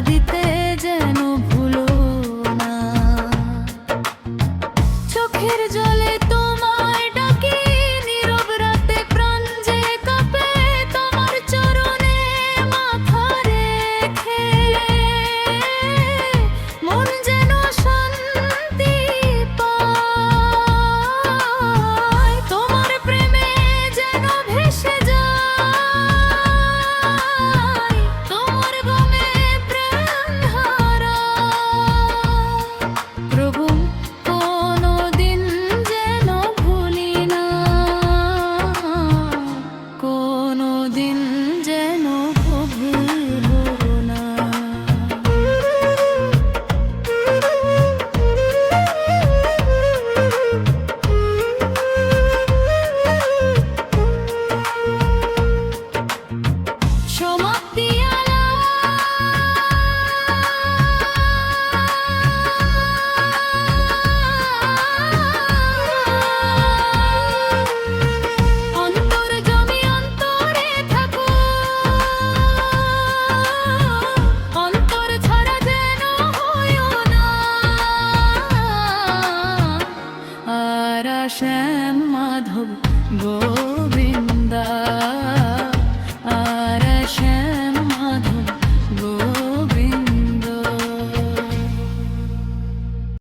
দিতে যেন ভুলো না। চোখের জলে তোমায় ডাকি, নীরব রাতে প্রাণ যে কাঁপে তোমার চরণে মাথা রেখে। মন যেন শান্তি পায়, তোমার প্রেমে যেন ভেসে যায়, তোমার গমে প্রাণ হারায়। প্রভু কোনদিন যেন ভুলি না, কোনদিন যেন ভুলো না। সমাপ্তি অন্তর জমি অন্তরে থাকো, অন্তর ছাড়া যেন হইও না। আর শ্যাম মাধব গো।